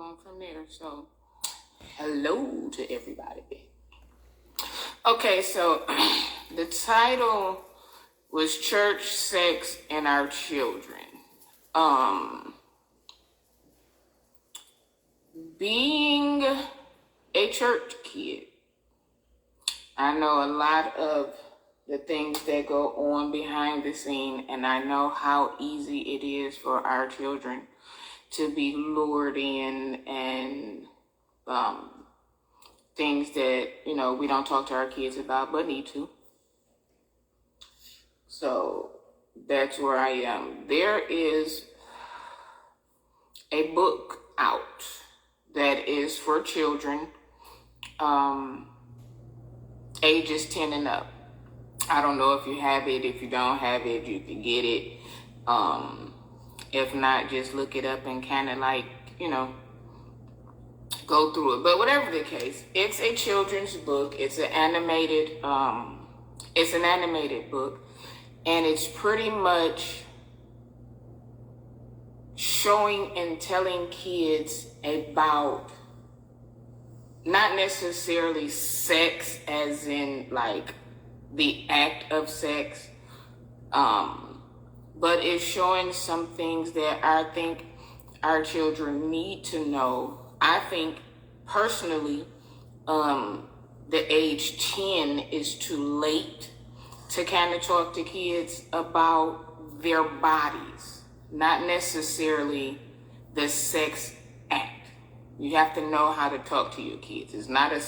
on from there. So, hello to everybody. Okay, so the title was Church, Sex, and Our Children. Being a church kid, I know a lot of the things that go on behind the scene, and I know how easy it is for our children to be lured in and things that, we don't talk to our kids about but need to. So that's where I am. There is a book out that is for children ages 10 and up. I don't know if you have it. If you don't have it, you can get it. If not, just look it up and kind of go through it. But whatever the case, it's a children's book. It's an animated book, and it's pretty much showing and telling kids about not necessarily sex as in like the act of sex, but it's showing some things that I think our children need to know. I think personally, the age 10 is too late to kind of talk to kids about their bodies, not necessarily the sex act. You have to know how to talk to your kids. It's not the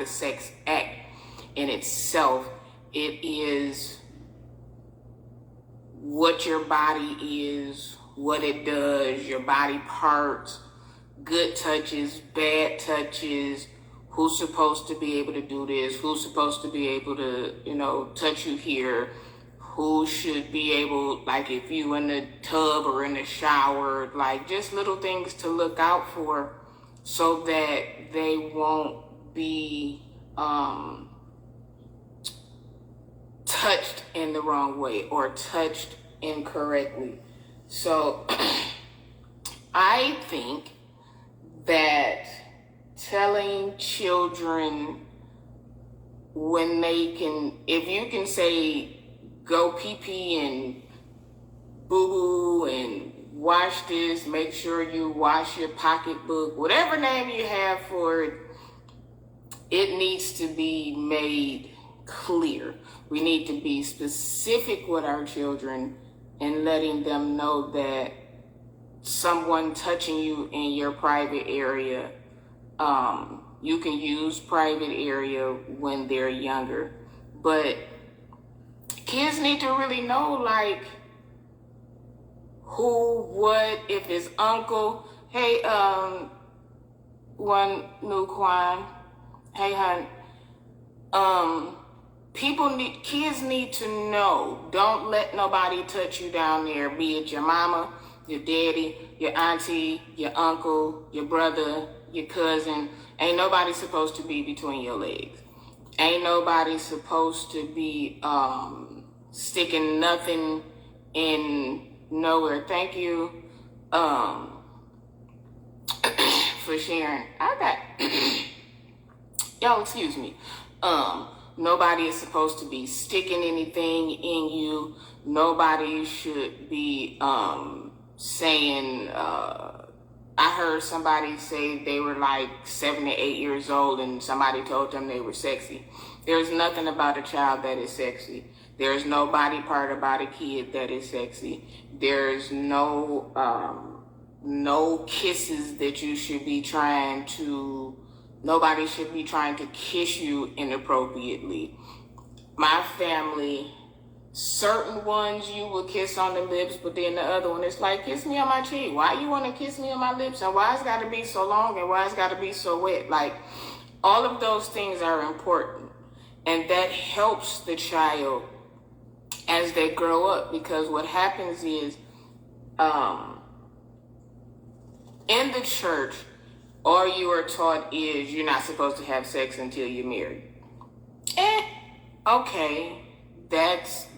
sex act in itself. It is what your body is, what it does, your body parts, good touches, bad touches, who's supposed to be able to do this, who's supposed to be able to, touch you here, who should be able, like if you in the tub or in the shower, like just little things to look out for so that they won't be touched in the wrong way or touched incorrectly. So I think that telling children when they can, if you can say go pee-pee and boo-boo and wash this, make sure you wash your pocketbook, whatever name you have for it, it needs to be made clear. We need to be specific with our children and letting them know that someone touching you in your private area, you can use private area when they're younger, but kids need to really know, like, who, what, if it's uncle, hey, one new Kwan, hey, hun, kids need to know, don't let nobody touch you down there, be it your mama, your daddy, your auntie, your uncle, your brother, your cousin. Ain't nobody supposed to be between your legs. Ain't nobody supposed to be sticking nothing in nowhere. Thank you for sharing. Y'all excuse me. Nobody is supposed to be sticking anything in you. Nobody should be saying, I heard somebody say they were like 7 to 8 years old and somebody told them they were sexy. There's nothing about a child that is sexy. There's no body part about a kid that is sexy. There's no kisses that you should be trying to, nobody should be trying to kiss you inappropriately. My family, certain ones you will kiss on the lips, but then the other one is like, kiss me on my cheek. Why you want to kiss me on my lips? And why it's got to be so long and why it's got to be so wet? Like, all of those things are important. And that helps the child as they grow up, because what happens is, in the church, all you are taught is you're not supposed to have sex until you're married. Okay, that's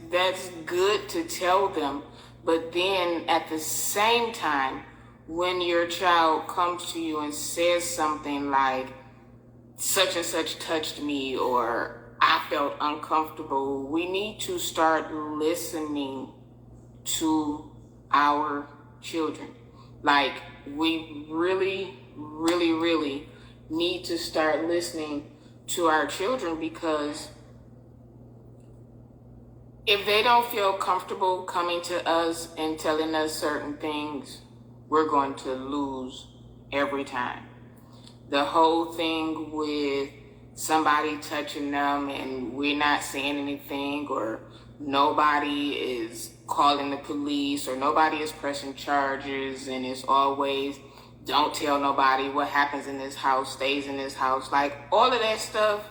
good to tell them, but then at the same time, when your child comes to you and says something like, such and such touched me, or I felt uncomfortable, we need to start listening to our children. Like, we really, really, really need to start listening to our children, because if they don't feel comfortable coming to us and telling us certain things, we're going to lose every time. The whole thing with somebody touching them and we're not saying anything, or nobody is calling the police, or nobody is pressing charges, and it's always, don't tell nobody, what happens in this house stays in this house. Like, all of that stuff,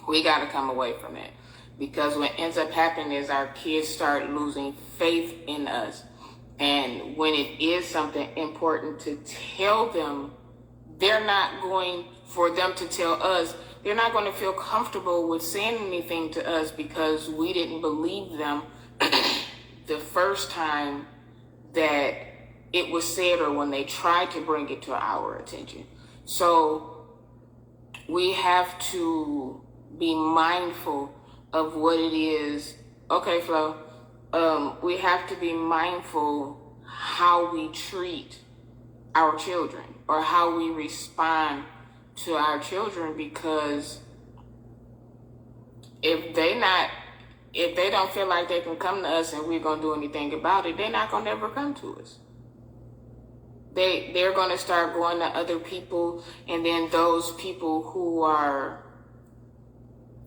we got to come away from it. Because what ends up happening is our kids start losing faith in us. And when it is something important to tell them, they're not going, for them to tell us, they're not going to feel comfortable with saying anything to us, because we didn't believe them the first time that it was said, or when they tried to bring it to our attention. So we have to be mindful of what it is. Okay, Flo. We have to be mindful how we treat our children, or how we respond to our children, because if they don't feel like they can come to us and we're going to do anything about it, they're not going to ever come to us. They're going to start going to other people, and then those people who are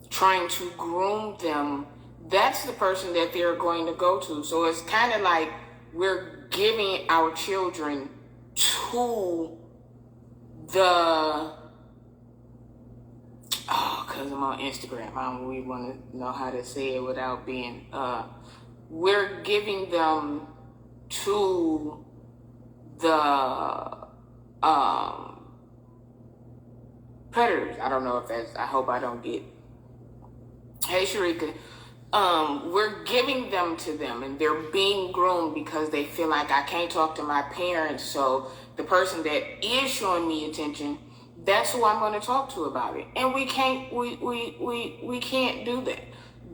trying to groom them, that's the person that they're going to go to. So it's kind of like we're giving our children to the, because I'm on Instagram, I don't really want to know how to say it without being, we're giving them to the predators. I don't know if that's, I hope I don't get, hey Sharika, we're giving them to them, and they're being groomed because they feel like, I can't talk to my parents, so the person that is showing me attention, that's who I'm going to talk to about it. And we can't do that.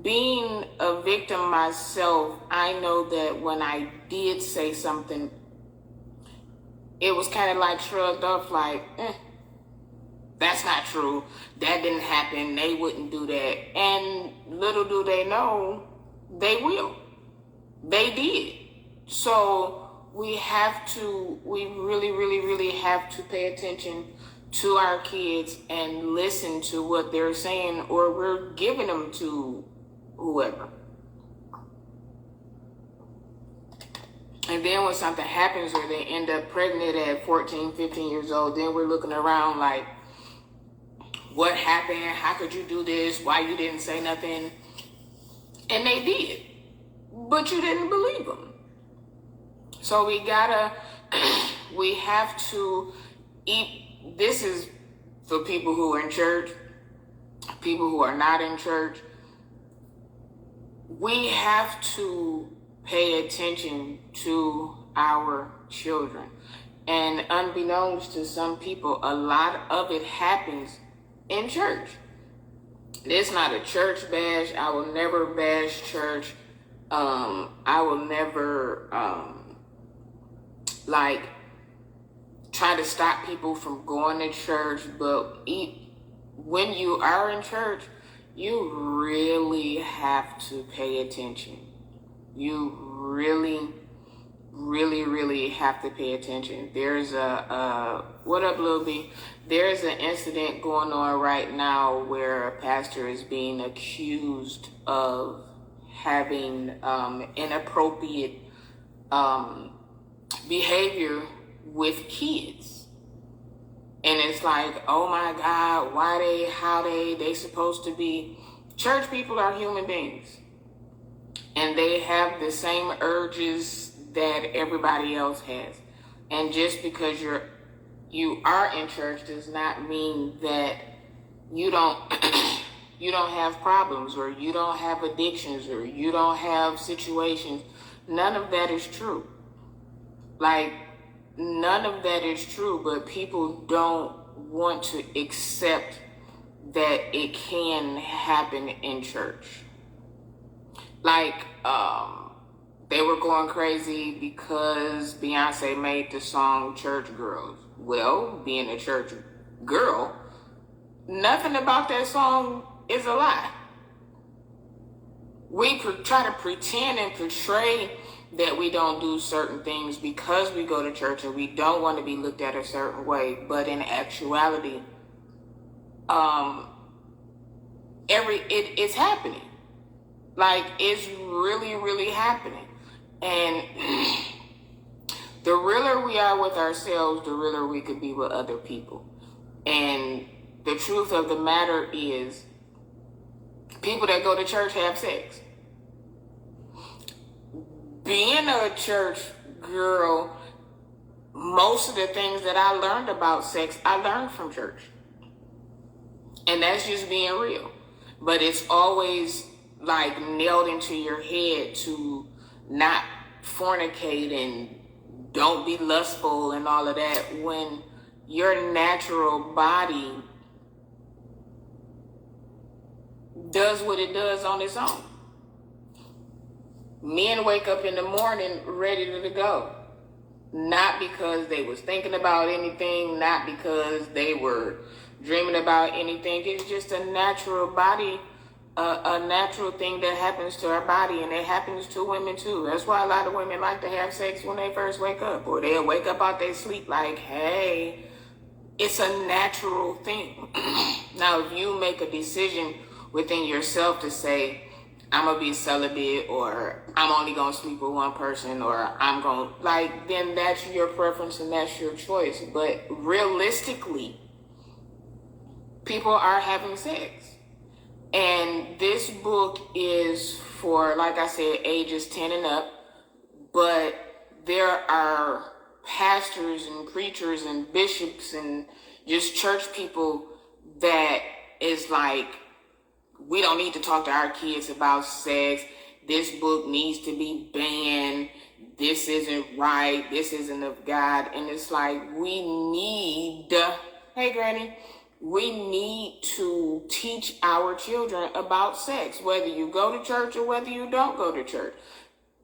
Being a victim myself, I know that when I did say something, it was kind of like shrugged off, like, that's not true. That didn't happen. They wouldn't do that. And little do they know, they will. They did. So we really, really, really have to pay attention to our kids and listen to what they're saying, or we're giving them to whoever. And then when something happens, or they end up pregnant at 14, 15 years old, then we're looking around like, what happened? How could you do this? Why you didn't say nothing? And they did, but you didn't believe them. So we have to eat. This is for people who are in church, people who are not in church. We have to pay attention to our children. And unbeknownst to some people, a lot of it happens in church. It's not a church bash. I will never bash church. I will never try to stop people from going to church. But when you are in church, you really have to pay attention. You really, really, really have to pay attention. There's what up, Lil B? There's an incident going on right now where a pastor is being accused of having inappropriate behavior with kids. And it's like, oh my God, how they supposed to be? Church people are human beings. And they have the same urges that everybody else has. And just because you are in church does not mean that you don't you don't have problems, or you don't have addictions, or you don't have situations. None of that is true. Like, none of that is true, but people don't want to accept that it can happen in church. Like, they were going crazy because Beyonce made the song Church Girls. Well, being a church girl, nothing about that song is a lie. We try to pretend and portray that we don't do certain things because we go to church and we don't want to be looked at a certain way. But in actuality, it's happening. Like, it's really, really happening. And the realer we are with ourselves, the realer we could be with other people. And the truth of the matter is, people that go to church have sex. Being a church girl, most of the things that I learned about sex, I learned from church. And that's just being real. But it's always like nailed into your head to not fornicate and don't be lustful and all of that, when your natural body does what it does on its own. Men wake up in the morning ready to go. Not because they was thinking about anything, not because they were dreaming about anything. It's just a natural body, a natural thing that happens to our body, and it happens to women too. That's why a lot of women like to have sex when they first wake up, or they'll wake up out their sleep like, hey, it's a natural thing. Now, if you make a decision within yourself to say, I'm going to be celibate, or I'm only going to sleep with one person, or I'm going to, like, then that's your preference and that's your choice. But realistically, people are having sex. And this book is for, like I said, ages 10 and up. But there are pastors and preachers and bishops and just church people that is like, we don't need to talk to our kids about sex. This book needs to be banned. This isn't right. This isn't of God. And it's like, we need, hey Granny, we need to teach our children about sex, whether you go to church or whether you don't go to church,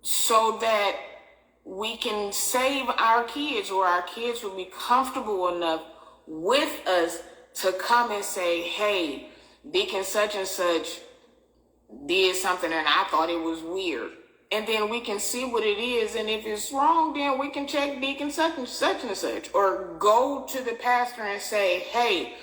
so that we can save our kids, or our kids will be comfortable enough with us to come and say, hey, Deacon such and such did something and I thought it was weird. And then we can see what it is, and if it's wrong, then we can check Deacon such and such, or go to the pastor and say, hey,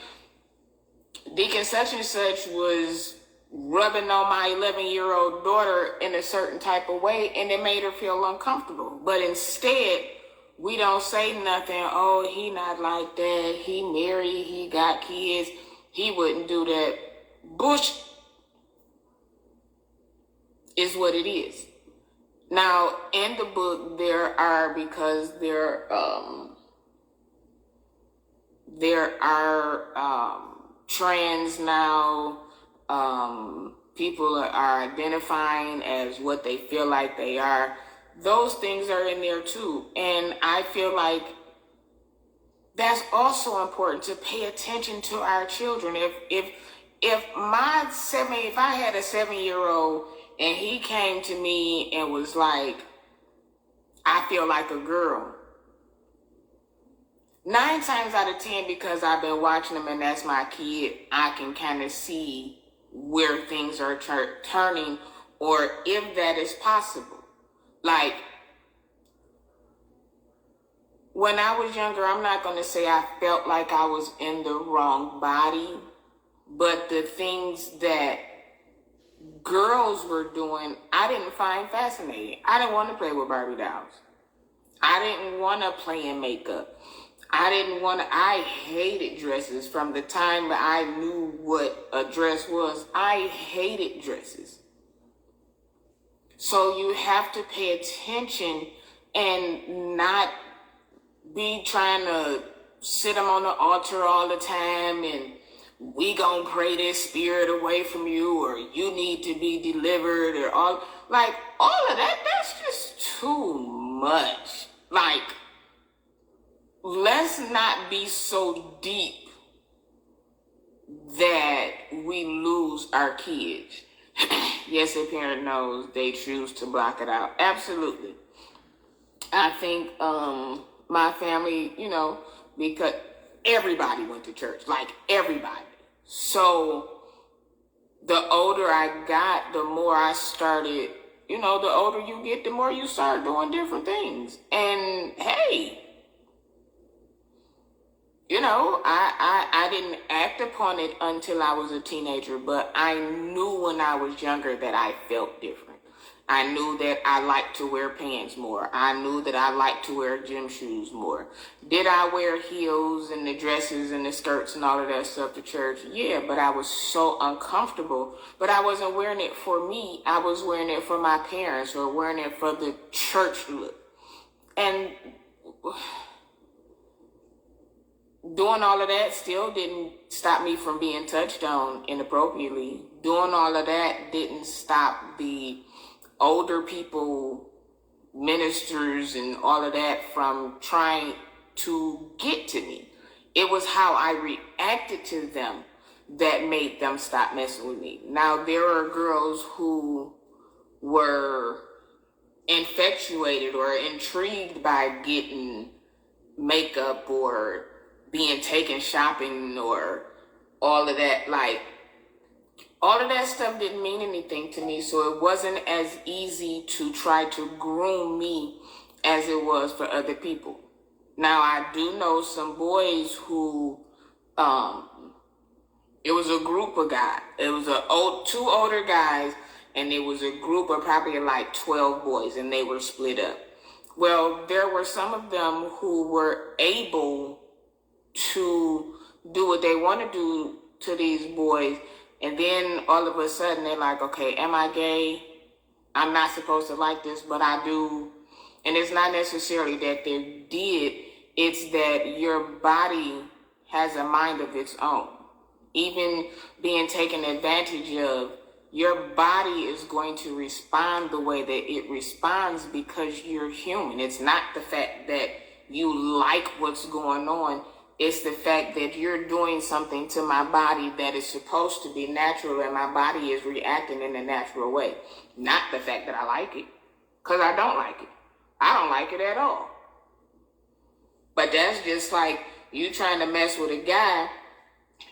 Deacon such and such was rubbing on my 11-year-old daughter in a certain type of way, and it made her feel uncomfortable. But instead, we don't say nothing. Oh, he not like that. He married. He got kids. He wouldn't do that. Bush is what it is. Now, in the book, there are trends now. People are identifying as what they feel like they are. Those things are in there too. And I feel like that's also important, to pay attention to our children. If I had a 7-year-old and he came to me and was like, I feel like a girl, 9 times out of 10, because I've been watching him and that's my kid, I can kind of see where things are turning, or if that is possible. Like, when I was younger, I'm not going to say I felt like I was in the wrong body, but the things that girls were doing, I didn't find fascinating. I didn't want to play with Barbie dolls. I didn't want to play in makeup. I hated dresses. From the time that I knew what a dress was, I hated dresses. So you have to pay attention and not be trying to sit them on the altar all the time and we gonna pray this spirit away from you, or you need to be delivered, or all of that. That's just too much. Like, let's not be so deep that we lose our kids. Yes, a parent knows, they choose to block it out. Absolutely. I think my family, because everybody went to church, like everybody. So the older I got, the more I started, the older you get, the more you start doing different things. And hey, I didn't act upon it until I was a teenager, but I knew when I was younger that I felt different. I knew that I liked to wear pants more. I knew that I liked to wear gym shoes more. Did I wear heels and the dresses and the skirts and all of that stuff to church? Yeah, but I was so uncomfortable. But I wasn't wearing it for me. I was wearing it for my parents or wearing it for the church look. And doing all of that still didn't stop me from being touched on inappropriately. Doing all of that didn't stop the older people, ministers, and all of that from trying to get to me. It was how I reacted to them that made them stop messing with me. Now, there are girls who were infatuated or intrigued by getting makeup or being taken shopping or all of that. Like, all of that stuff didn't mean anything to me, so it wasn't as easy to try to groom me as it was for other people. Now, I do know some boys who, it was a group of guys. It was two older guys, and it was a group of probably like 12 boys, and they were split up. Well, there were some of them who were able to do what they want to do to these boys, and then all of a sudden they're like, okay, am I gay? I'm not supposed to like this, but I do. And it's not necessarily that they did, it's that your body has a mind of its own. Even being taken advantage of, your body is going to respond the way that it responds because you're human. It's not the fact that you like what's going on. It's the fact that you're doing something to my body that is supposed to be natural, and my body is reacting in a natural way. Not the fact that I like it, because I don't like it. I don't like it at all. But that's just like you trying to mess with a guy.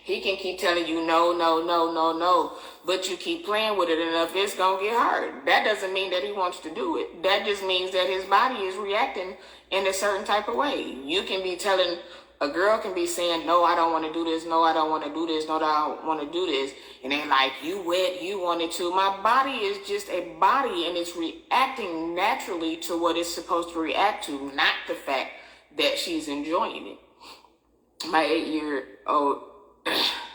He can keep telling you no, no, no, no, no, but you keep playing with it enough, it's going to get hard. That doesn't mean that he wants to do it. That just means that his body is reacting in a certain type of way. You can be telling... A girl can be saying, no, I don't want to do this. No, I don't want to do this. No, I don't want to do this. And then like, you wet, you wanted to. My body is just a body, and it's reacting naturally to what it's supposed to react to, not the fact that she's enjoying it. My 8-year-old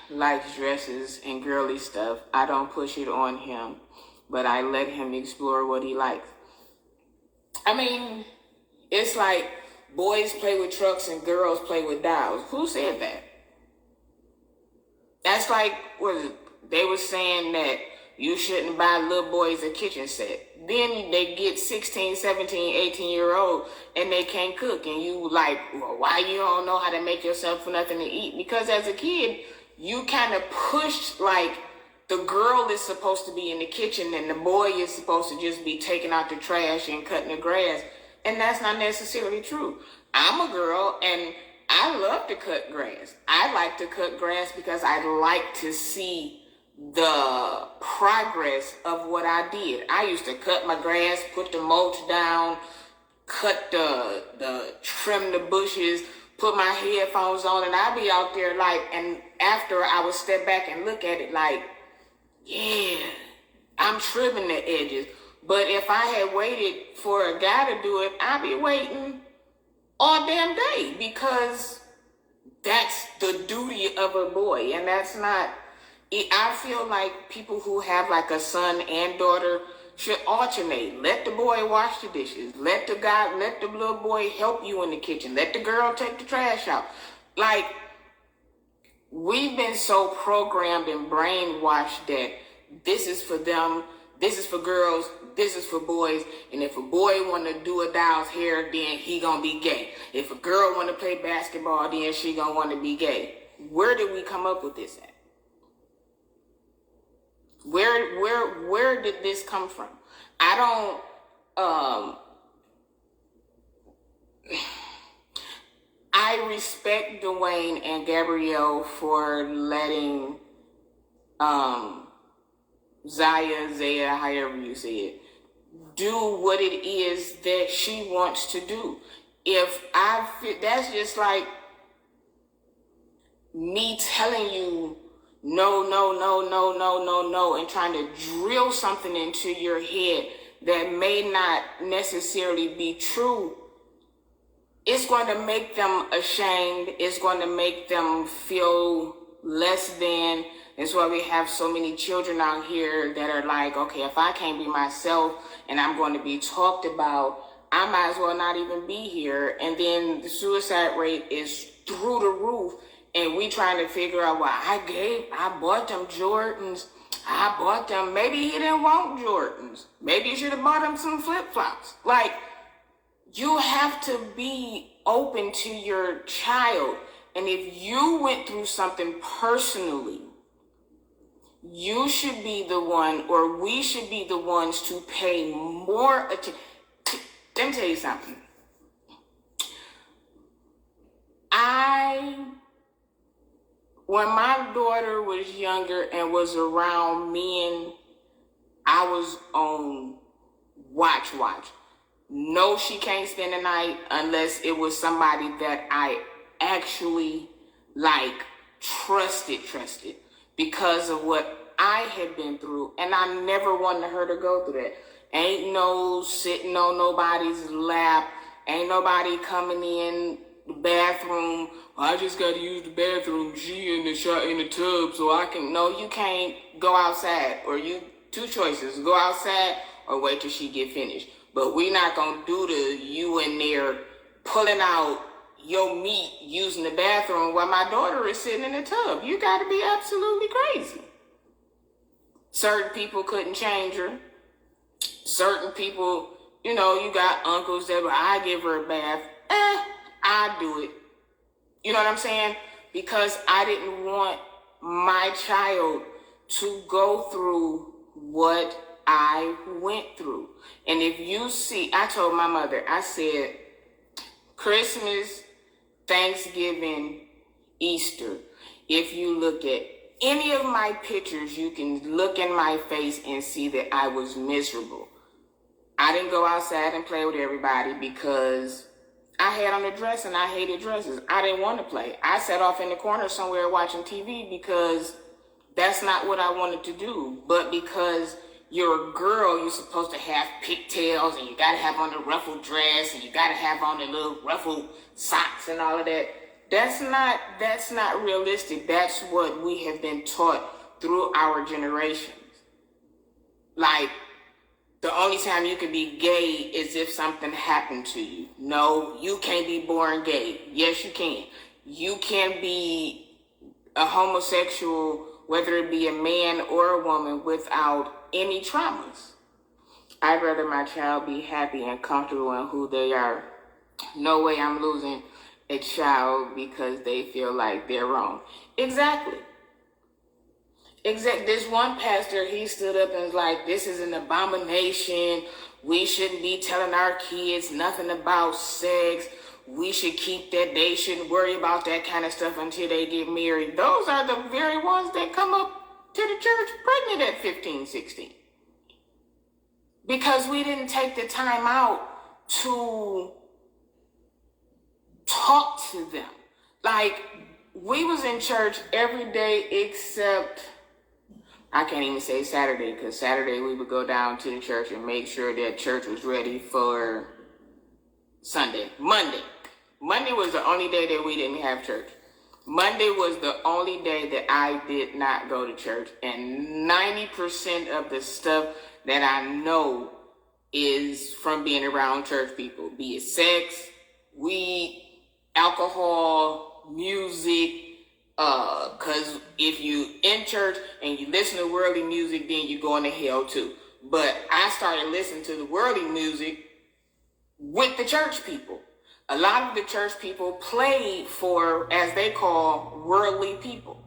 likes dresses and girly stuff. I don't push it on him, but I let him explore what he likes. I mean, it's like, boys play with trucks and girls play with dolls. Who said that? That's like, they were saying that you shouldn't buy little boys a kitchen set. Then they get 16, 17, 18-year-old and they can't cook. And you like, well, why you don't know how to make yourself nothing to eat? Because as a kid, you kind of pushed like the girl is supposed to be in the kitchen and the boy is supposed to just be taking out the trash and cutting the grass. And that's not necessarily true. I'm a girl and I love to cut grass. I like to cut grass because I like to see the progress of what I did. I used to cut my grass, put the mulch down, cut trim the bushes, put my headphones on, and I'd be out there like, and after I would step back and look at it like, yeah, I'm trimming the edges. But if I had waited for a guy to do it, I'd be waiting all damn day, because that's the duty of a boy. And that's not, I feel like people who have like a son and daughter should alternate. Let the boy wash the dishes. Let the little boy help you in the kitchen. Let the girl take the trash out. Like, we've been so programmed and brainwashed that this is for them, this is for girls, this is for boys, and if a boy want to do a doll's hair, then he gonna be gay. If a girl want to play basketball, then she gonna want to be gay. Where did we come up with this at? Where did this come from? I respect Dwayne and Gabrielle for letting Zaya, however you say it, do what it is that she wants to do. That's just like me telling you no, and trying to drill something into your head that may not necessarily be true. It's going to make them ashamed. It's going to make them feel less than. That's why we have so many children out here that are like, okay, if I can't be myself and I'm going to be talked about, I might as well not even be here. And then the suicide rate is through the roof. And we trying to figure out, well, I bought them Jordans. I bought them. Maybe he didn't want Jordans. Maybe you should have bought him some flip-flops. Like, you have to be open to your child. And if you went through something personally, you should be the one, or we should be the ones to pay more attention. Let me tell you something. When my daughter was younger and was around men, I was on watch. No, she can't spend the night unless it was somebody that I actually trusted because of what I had been through. And I never wanted her to go through that. Ain't no sitting on nobody's lap. Ain't nobody coming in the bathroom. I just got to use the bathroom. She in the tub so I can. No, you can't go outside. Or you, two choices. Go outside or wait till she get finished. But we not going to do the you in there pulling out your meat using the bathroom while my daughter is sitting in the tub. You got to be absolutely crazy. Certain people couldn't change her. Certain people, you got uncles that I give her a bath. I do it. You know what I'm saying? Because I didn't want my child to go through what I went through. And if you see, I told my mother, I said, Christmas, Thanksgiving, Easter, if you look at any of my pictures, you can look in my face and see that I was miserable. I didn't go outside and play with everybody because I had on a dress and I hated dresses. I didn't want to play. I sat off in the corner somewhere watching TV because that's not what I wanted to do. But because you're a girl, you're supposed to have pigtails and you got to have on the ruffled dress and you got to have on the little ruffled socks and all of that. That's not realistic. That's what we have been taught through our generations. Like, the only time you can be gay is if something happened to you. No, you can't be born gay. Yes, you can. You can be a homosexual, whether it be a man or a woman, without any traumas. I'd rather my child be happy and comfortable in who they are. No way I'm losing a child because they feel like they're wrong. Exactly. This one pastor, he stood up and was like, this is an abomination. We shouldn't be telling our kids nothing about sex. We should keep that. They shouldn't worry about that kind of stuff until they get married. Those are the very ones that come up to the church pregnant at 15, 16. Because we didn't take the time out to talk to them. Like, we was in church every day except, I can't even say Saturday, because Saturday we would go down to the church and make sure that church was ready for Sunday. Monday was the only day that we didn't have church. Monday was the only day that I did not go to church. And 90% of the stuff that I know is from being around church people, be it sex, weed, alcohol, music. Because if you in church and you listen to worldly music, then you're going to hell too. but I started listening to the worldly music with the church people. A lot of the church people played for, as they call, worldly people.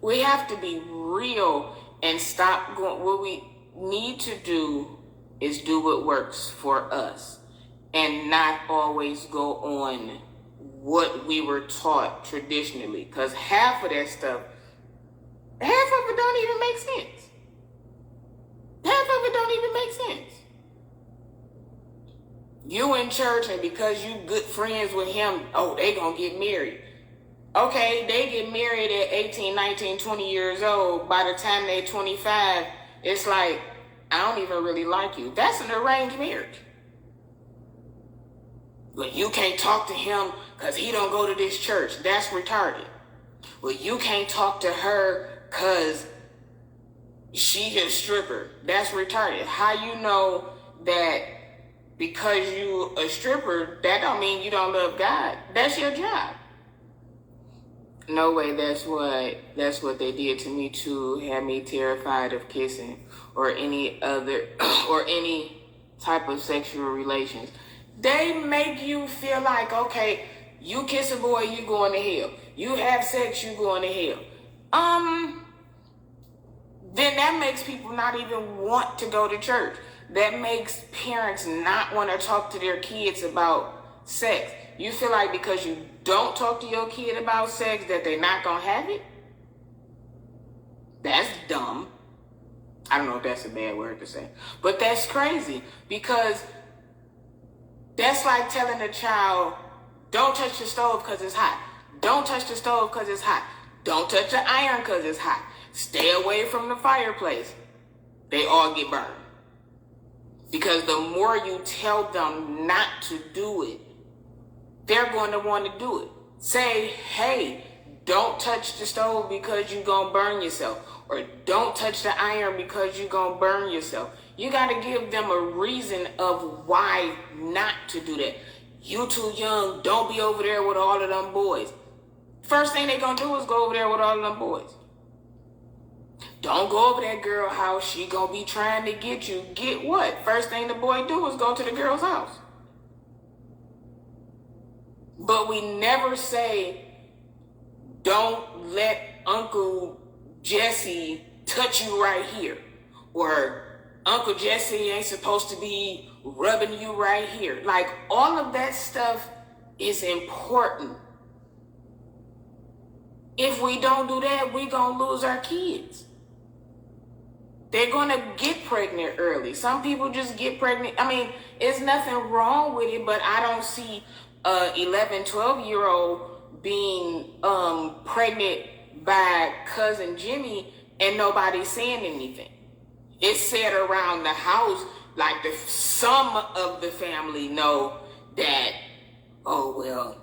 We have to be real and stop going. What we need to do is do what works for us and not always go on what we were taught traditionally. Because half of that stuff, half of it don't even make sense. Half of it don't even make sense. You in church, and because you good friends with him, oh, they gonna get married. Okay, they get married at 18, 19, 20 years old. By the time they 25, it's like, I don't even really like you. That's an arranged marriage. But you can't talk to him because he don't go to this church. That's retarded. Well, you can't talk to her because she's a stripper. That's retarded. How you know that because you a stripper, that don't mean you don't love God? That's your job. No way, that's what they did to me too. Had me terrified of kissing or any other or any type of sexual relations. They make you feel like, okay, you kiss a boy, you going to hell. You have sex, you going to hell. Then that makes people not even want to go to church. That makes parents not want to talk to their kids about sex. You feel like because you don't talk to your kid about sex that they're not going to have it? That's dumb. I don't know if that's a bad word to say. But that's crazy because that's like telling a child, don't touch the stove because it's hot. Don't touch the stove because it's hot. Don't touch the iron because it's hot. Stay away from the fireplace. They all get burned. Because the more you tell them not to do it, they're going to want to do it. Say, hey, don't touch the stove because you're going to burn yourself. Or don't touch the iron because you're going to burn yourself. You got to give them a reason of why not to do that. You too young, don't be over there with all of them boys. First thing they're going to do is go over there with all of them boys. Don't go over that girl house. She going to be trying to get you. Get what? First thing the boy do is go to the girl's house. But we never say, don't let Uncle Jesse touch you right here. Or Uncle Jesse ain't supposed to be rubbing you right here. Like, all of that stuff is important. If we don't do that, we gonna lose our kids. They're gonna get pregnant early. Some people just get pregnant. I mean, there's nothing wrong with it, but I don't see a 11, 12-year-old being pregnant by cousin Jimmy and nobody saying anything. It's said around the house, like some of the family know that, oh, well,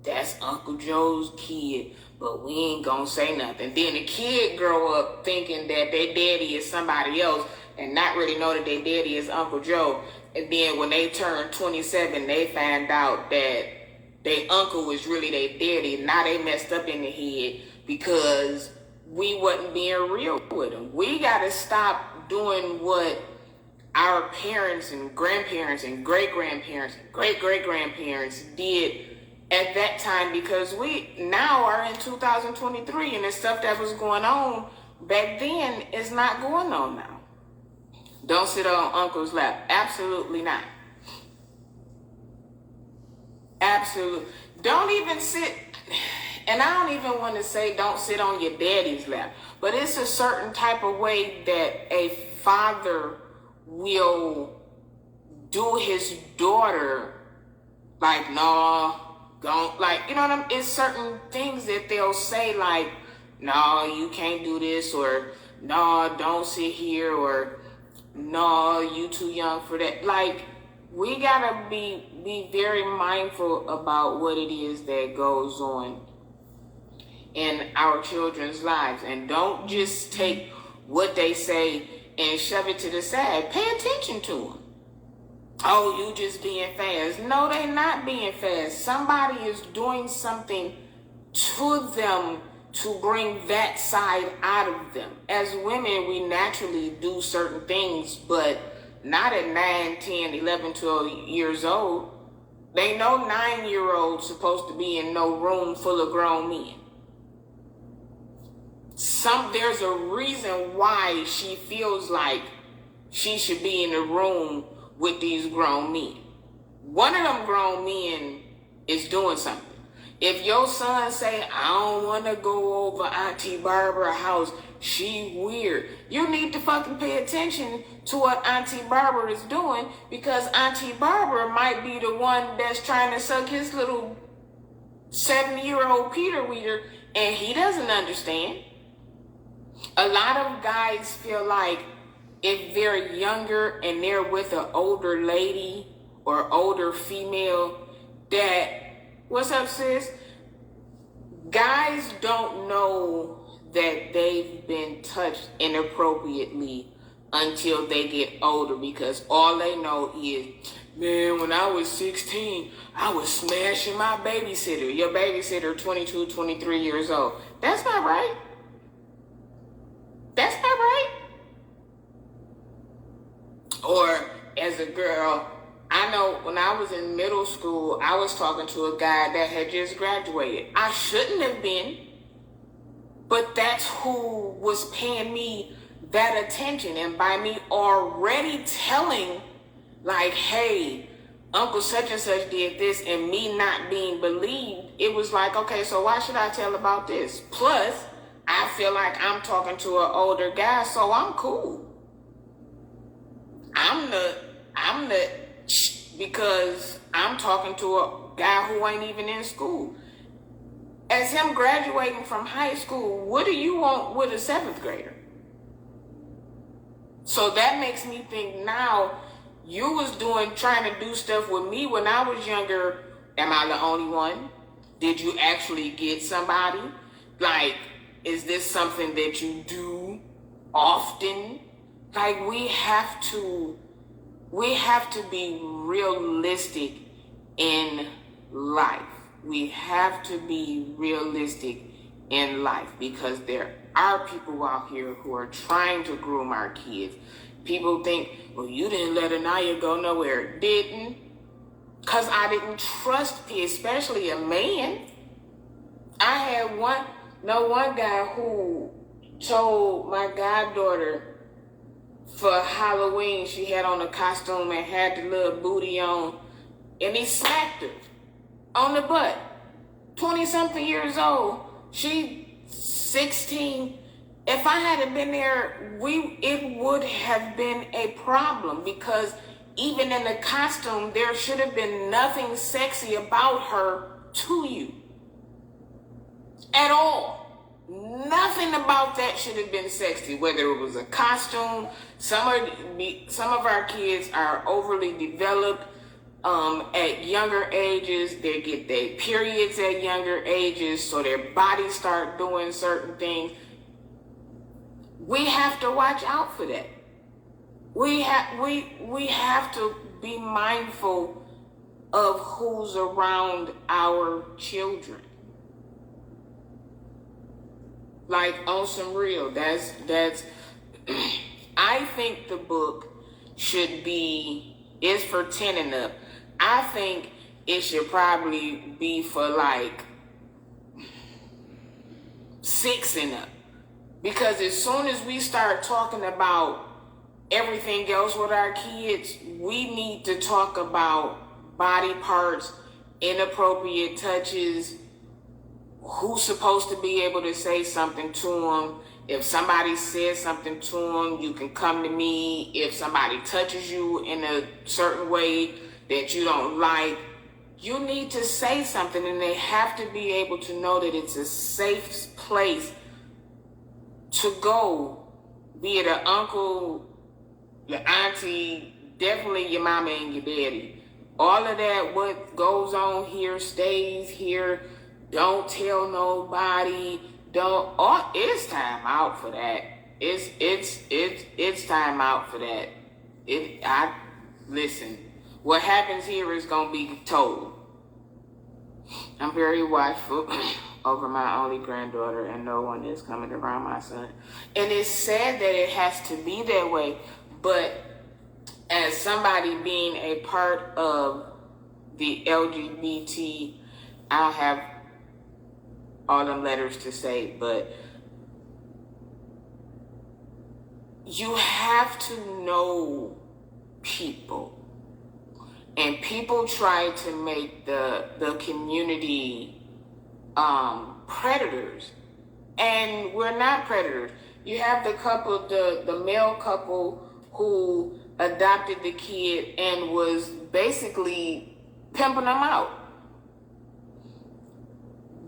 that's Uncle Joe's kid, but we ain't gonna say nothing. Then the kid grow up thinking that their daddy is somebody else and not really know that their daddy is Uncle Joe. And then when they turn 27, they find out that their uncle was really their daddy. Now they messed up in the head because we wasn't being real with them. We gotta stop doing what our parents and grandparents and great-grandparents and great-great-grandparents did at that time, because we now are in 2023 and the stuff that was going on back then is not going on now. Don't sit on uncle's lap. Absolutely not. Absolutely. Don't even sit, and I don't even want to say don't sit on your daddy's lap, but it's a certain type of way that a father will do his daughter, like, no, don't, like, you know what I mean? It's certain things that they'll say, like, no, you can't do this, or no, don't sit here, or no, you too young for that. Like, we gotta be very mindful about what it is that goes on in our children's lives, and don't just take what they say and shove it to the side. Pay attention to them. Oh, you just being fast. No, they not being fast. Somebody is doing something to them to bring that side out of them. As women, we naturally do certain things, but not at 9, 10, 11, 12 years old. They know 9-year-olds supposed to be in no room full of grown men. There's a reason why she feels like she should be in a room with these grown men. One of them grown men is doing something. If your son say, I don't want to go over Auntie Barbara's house, she weird, you need to fucking pay attention to what Auntie Barbara is doing, because Auntie Barbara might be the one that's trying to suck his little 7-year-old Peter Weeder, and he doesn't understand. A lot of guys feel like if they're younger and they're with an older lady or older female, that, what's up, sis? Guys don't know that they've been touched inappropriately until they get older, because all they know is, man, when I was 16, I was smashing my babysitter. Your babysitter, 22, 23 years old. That's not right. That's not right. Or as a girl, I know when I was in middle school, I was talking to a guy that had just graduated. I shouldn't have been, but that's who was paying me that attention. And by me already telling, like, hey, Uncle such and such did this, and me not being believed, it was like, okay, so why should I tell about this? Plus, I feel like I'm talking to an older guy, so I'm cool. I'm the because I'm talking to a guy who ain't even in school. As him graduating from high school, what do you want with a 7th grader? So that makes me think now, you was trying to do stuff with me when I was younger. Am I the only one? Did you actually get somebody? Like, is this something that you do often? Like, we have to be realistic in life. We have to be realistic in life, because there are people out here who are trying to groom our kids. People think, well, you didn't let Anaya go nowhere. Didn't. Because I didn't trust people, especially a man. I had one guy who told my goddaughter for Halloween, she had on a costume and had the little booty on, and he smacked her on the butt. 20-something years old. She 16. If I hadn't been there, it would have been a problem, because even in the costume, there should have been nothing sexy about her to you at all. Nothing about that should have been sexy, whether it was a costume. Some of our kids are overly developed at younger ages. They get their periods at younger ages, so their bodies start doing certain things. We have to watch out for that. We have to be mindful of who's around our children. Like, on some real, that's I think the book is for 10 and up. I think it should probably be for like 6 and up. Because as soon as we start talking about everything else with our kids, we need to talk about body parts, inappropriate touches, who's supposed to be able to say something to them. If somebody says something to them, you can come to me. If somebody touches you in a certain way that you don't like, you need to say something, and they have to be able to know that it's a safe place to go, be it an uncle, your auntie, definitely your mama and your daddy. All of that, what goes on here stays here. Don't tell nobody. It's time out for that. It's time out for that. Listen, what happens here is gonna be told. I'm very watchful. over my only granddaughter, and no one is coming around my son. And it's sad that it has to be that way, but as somebody being a part of the LGBT, I don't have all them letters to say, but you have to know people. And people try to make the community predators. And we're not predators. You have the couple, the male couple who adopted the kid and was basically pimping them out.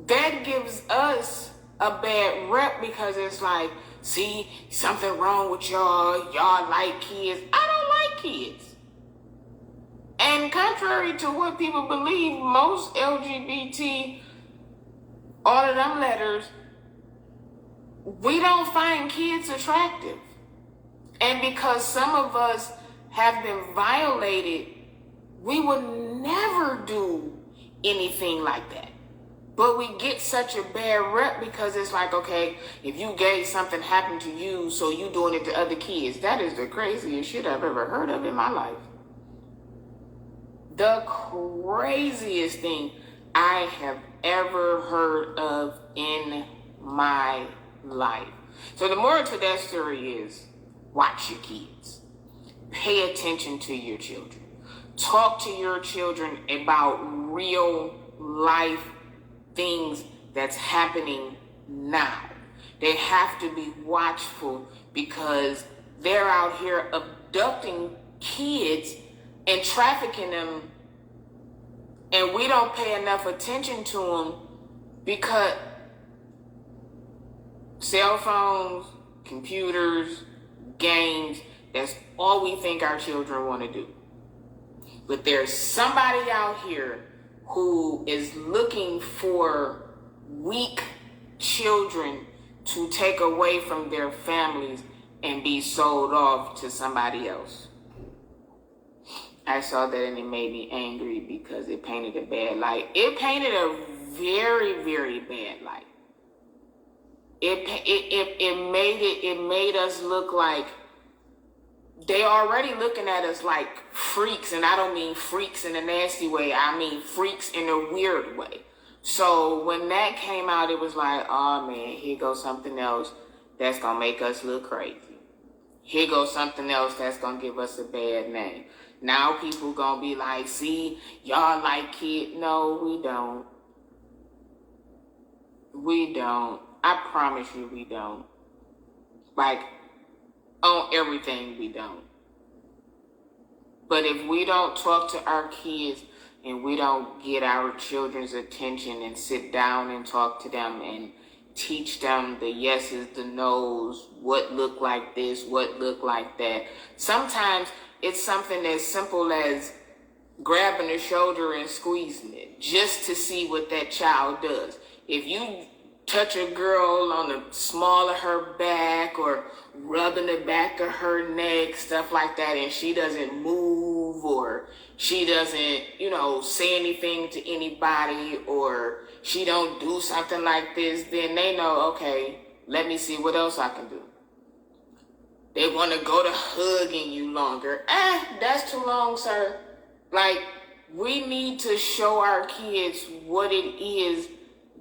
That gives us a bad rep because it's like, see, something wrong with y'all. Y'all like kids. I don't like kids. And contrary to what people believe, most LGBT, all of them letters, we don't find kids attractive. And because some of us have been violated, we would never do anything like that. But we get such a bad rep because it's like, okay, if you gay, something happened to you, so you doing it to other kids. That is the craziest shit I've ever heard of in my life. The craziest thing I have ever heard of in my life. So the moral to that story is, watch your kids. Pay attention to your children. Talk to your children about real life things that's happening now. They have to be watchful because they're out here abducting kids and trafficking them, and we don't pay enough attention to them because cell phones, computers, games, that's all we think our children want to do. But there's somebody out here who is looking for weak children to take away from their families and be sold off to somebody else. I saw that and it made me angry because it painted a bad light. It painted a very, very bad light. It made us look like they already looking at us like freaks, and I don't mean freaks in a nasty way. I mean freaks in a weird way. So when that came out, it was like, oh man, here goes something else that's gonna make us look crazy. Here goes something else that's gonna give us a bad name. Now people gonna be like, see, y'all like kids. No, we don't. We don't. I promise you we don't. Like, on everything we don't. But if we don't talk to our kids and we don't get our children's attention and sit down and talk to them and teach them the yeses, the nos, what look like this, what look like that. Sometimes it's something as simple as grabbing the shoulder and squeezing it just to see what that child does. If you touch a girl on the small of her back or rubbing the back of her neck, stuff like that, and she doesn't move or she doesn't, say anything to anybody or she don't do something like this, then they know, okay, let me see what else I can do. They want to go to hugging you longer. That's too long, sir. Like, we need to show our kids what it is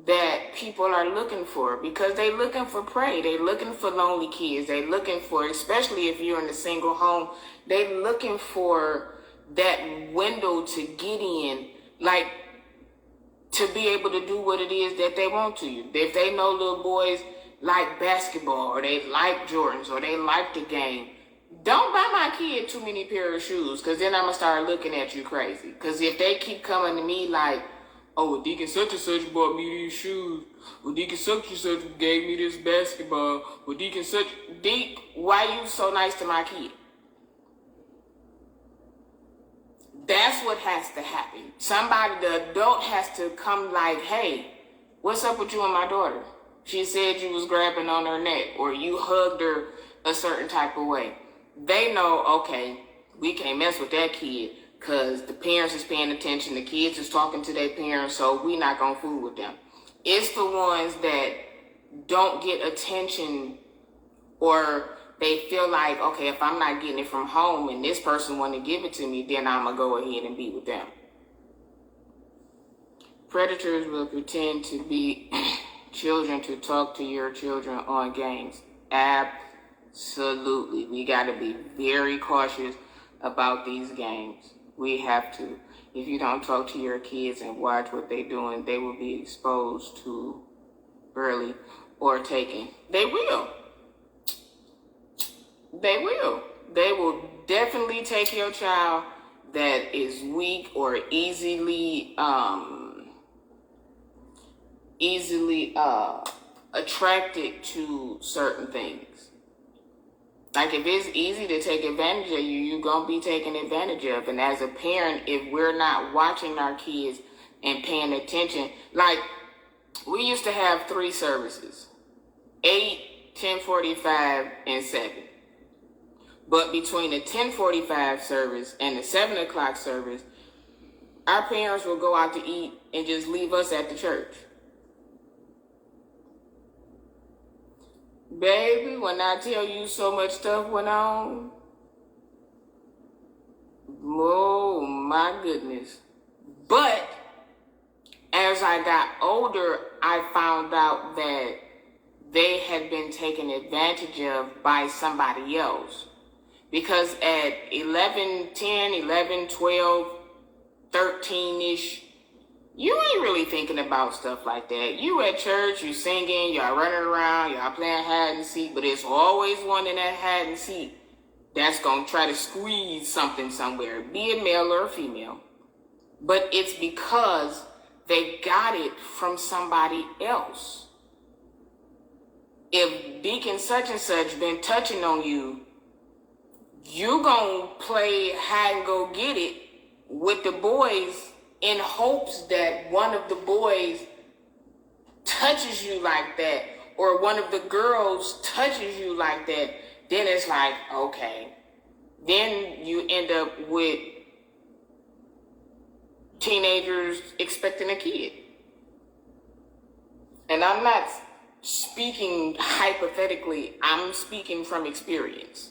that people are looking for, because they looking for prey. They looking for lonely kids. They looking for, especially if you're in a single home, they looking for that window to get in, like to be able to do what it is that they want to you. If they know little boys like basketball or they like Jordans or they like the game, don't buy my kid too many pair of shoes, because then I'm going to start looking at you crazy. Because if they keep coming to me like, oh, well, Deacon such and such bought me these shoes. Well, Deacon such and such gave me this basketball. Well, Deacon such... Deke, why you so nice to my kid? That's what has to happen. Somebody, the adult has to come like, hey, what's up with you and my daughter? She said you was grabbing on her neck or you hugged her a certain type of way. They know, okay, we can't mess with that kid, because the parents is paying attention, the kids is talking to their parents, so we not gonna fool with them. It's the ones that don't get attention, or they feel like, okay, if I'm not getting it from home and this person want to give it to me, then I'm going to go ahead and be with them. Predators will pretend to be children to talk to your children on games. Absolutely. We got to be very cautious about these games. We have to. If you don't talk to your kids and watch what they're doing, they will be exposed to early or taken. They will. They will. They will definitely take your child that is weak or easily attracted to certain things. Like if it's easy to take advantage of you, you're going to be taken advantage of. And as a parent, if we're not watching our kids and paying attention, like we used to have 3 services, 8, 10:45, and 7. But between the 10:45 service and the 7 o'clock service, our parents will go out to eat and just leave us at the church. Baby, when I tell you so much stuff went on, oh my goodness. But as I got older, I found out that they had been taken advantage of by somebody else. Because at 11, 10, 11, 12, 13-ish, you ain't really thinking about stuff like that. You at church, you singing, y'all running around, y'all playing hide and seek, but it's always one in that hide and seek that's going to try to squeeze something somewhere, be it male or female. But it's because they got it from somebody else. If Deacon such and such been touching on you, you gonna play hide and go get it with the boys in hopes that one of the boys touches you like that, or one of the girls touches you like that. Then it's like, okay. Then you end up with teenagers expecting a kid. And I'm not speaking hypothetically, I'm speaking from experience.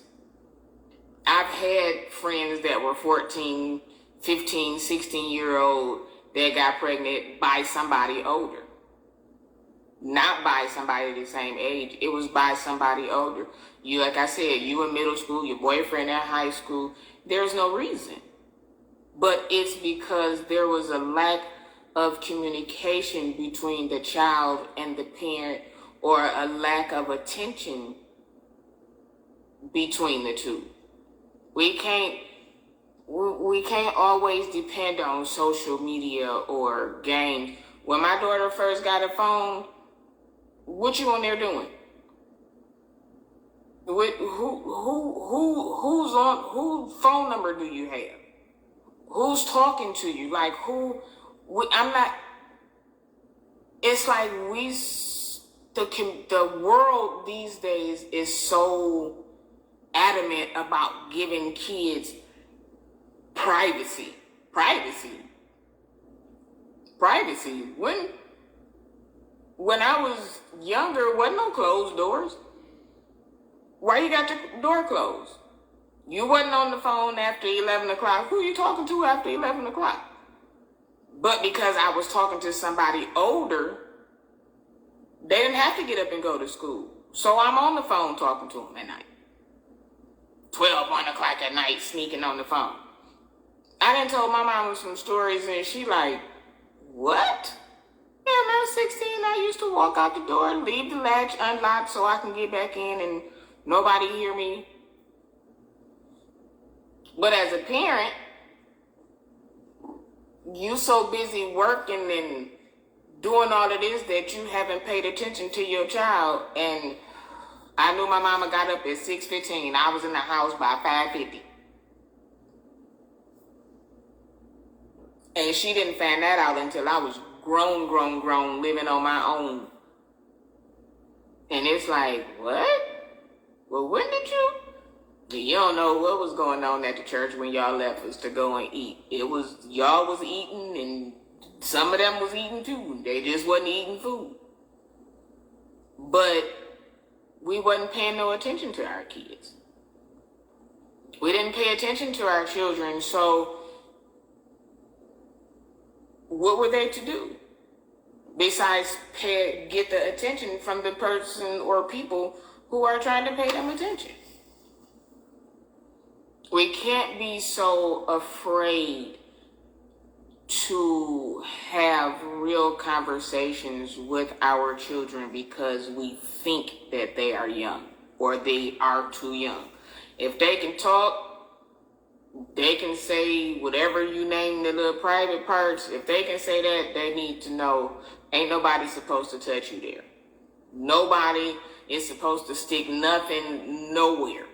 I've had friends that were 14, 15, 16-year-old that got pregnant by somebody older. Not by somebody the same age. It was by somebody older. You, like I said, you in middle school, your boyfriend in high school. There's no reason. But it's because there was a lack of communication between the child and the parent, or a lack of attention between the two. We can't always depend on social media or games. When my daughter first got a phone, what you on there doing? Whose phone number do you have? Who's talking to you? Like it's like the world these days is so adamant about giving kids privacy. When I was younger, wasn't no closed doors. Why you got your door closed? You wasn't on the phone after 11 o'clock. Who you talking to after 11 o'clock? But because I was talking to somebody older, they didn't have to get up and go to school. So I'm on the phone talking to them at night. 12, 1 o'clock at night, sneaking on the phone. I done told my mama some stories, and she like, what? Yeah, when I was 16, I used to walk out the door and leave the latch unlocked so I can get back in and nobody hear me. But as a parent, you so busy working and doing all of this that you haven't paid attention to your child. And I knew my mama got up at 6:15. I was in the house by 5:50. And she didn't find that out until I was grown, living on my own. And it's like, what? Well, when did you? You don't know what was going on at the church when y'all left us to go and eat. It was, y'all was eating and Some of them was eating too. They just wasn't eating food. But we wasn't paying no attention to our kids. We didn't pay attention to our children, so what were they to do? Besides get the attention from the person or people who are trying to pay them attention. We can't be so afraid to have real conversations with our children because we think that they are young or they are too young. If they can talk, they can say whatever you name the little private parts. If they can say that, they need to know ain't nobody supposed to touch you there. Nobody is supposed to stick nothing nowhere.